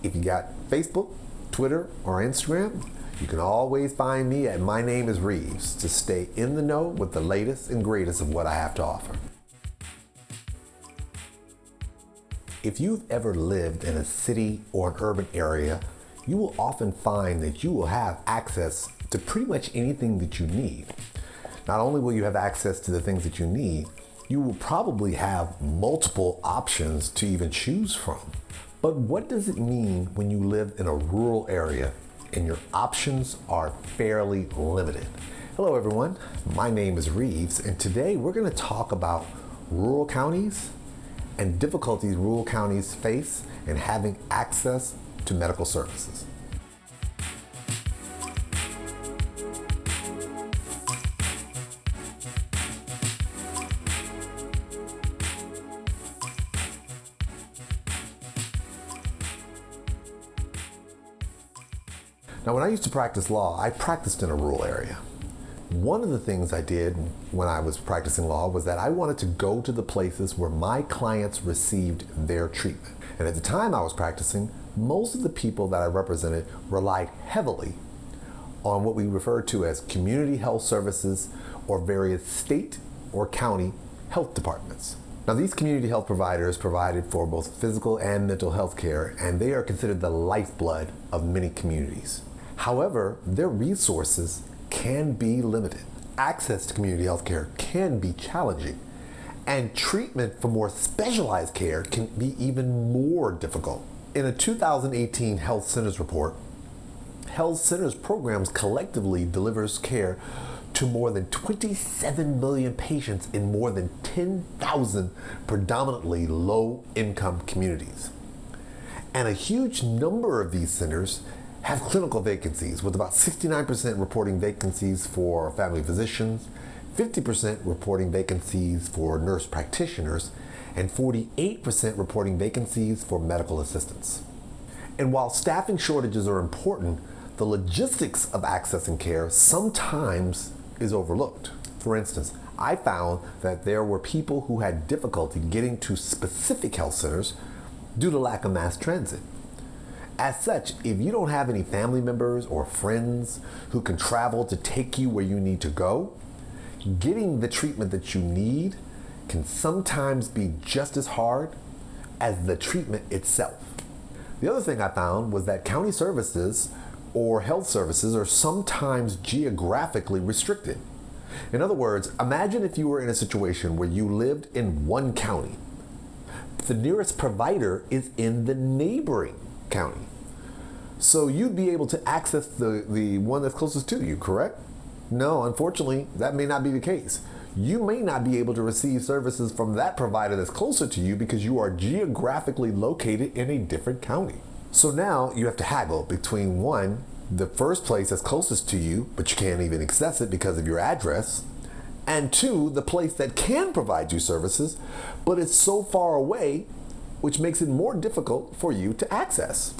If you got Facebook, Twitter, or Instagram, you can always find me at My Name is Reeves to stay in the know with the latest and greatest of what I have to offer. If you've ever lived in a city or an urban area, you will often find that you will have access to pretty much anything that you need. Not only will you have access to the things that you need, you will probably have multiple options to even choose from. But what does it mean when you live in a rural area and your options are fairly limited? Hello everyone, my name is Reeves, and today we're going to talk about rural counties and difficulties rural counties face in having access to medical services. Now, when I used to practice law, I practiced in a rural area. One of the things I did when I was practicing law was that I wanted to go to the places where my clients received their treatment. And at the time I was practicing, most of the people that I represented relied heavily on what we refer to as community health services or various state or county health departments. Now, these community health providers provided for both physical and mental health care, and they are considered the lifeblood of many communities. However, their resources can be limited. Access to community health care can be challenging, and treatment for more specialized care can be even more difficult. In a 2018 Health Centers report, Health Centers programs collectively delivers care to more than 27 million patients in more than 10,000 predominantly low-income communities. And a huge number of these centers have clinical vacancies, with about 69% reporting vacancies for family physicians, 50% reporting vacancies for nurse practitioners, and 48% reporting vacancies for medical assistants. And while staffing shortages are important, the logistics of accessing care sometimes is overlooked. For instance, I found that there were people who had difficulty getting to specific health centers due to lack of mass transit. As such, if you don't have any family members or friends who can travel to take you where you need to go, getting the treatment that you need can sometimes be just as hard as the treatment itself. The other thing I found was that county services or health services are sometimes geographically restricted. In other words, imagine if you were in a situation where you lived in one county. The nearest provider is in the neighboring county. So you'd be able to access the one that's closest to you, correct? No, unfortunately, that may not be the case. You may not be able to receive services from that provider that's closer to you because you are geographically located in a different county. So now you have to haggle between one, the first place that's closest to you, but you can't even access it because of your address, and two, the place that can provide you services, but it's so far away, which makes it more difficult for you to access.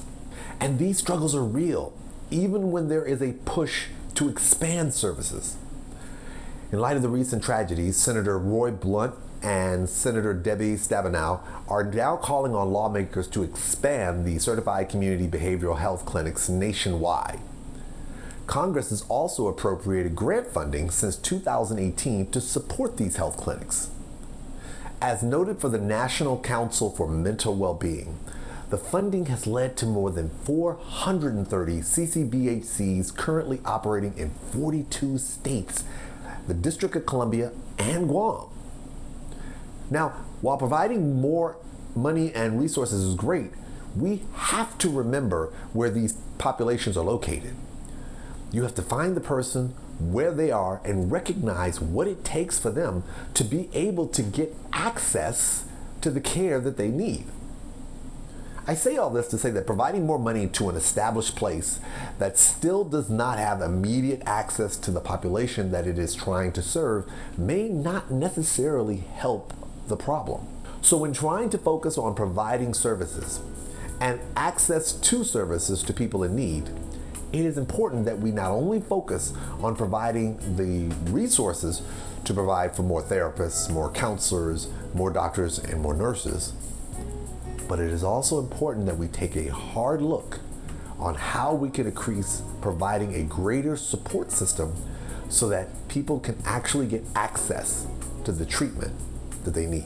And these struggles are real, even when there is a push to expand services. In light of the recent tragedies, Senator Roy Blunt and Senator Debbie Stabenow are now calling on lawmakers to expand the certified community behavioral health clinics nationwide. Congress has also appropriated grant funding since 2018 to support these health clinics. As noted for the National Council for Mental Well-Being, the funding has led to more than 430 CCBHCs currently operating in 42 states, the District of Columbia, and Guam. Now, while providing more money and resources is great, we have to remember where these populations are located. You have to find the person where they are and recognize what it takes for them to be able to get access to the care that they need. I say all this to say that providing more money to an established place that still does not have immediate access to the population that it is trying to serve may not necessarily help the problem. So when trying to focus on providing services and access to services to people in need, it is important that we not only focus on providing the resources to provide for more therapists, more counselors, more doctors, and more nurses, But it is also important that we take a hard look on how we can increase providing a greater support system so that people can actually get access to the treatment that they need.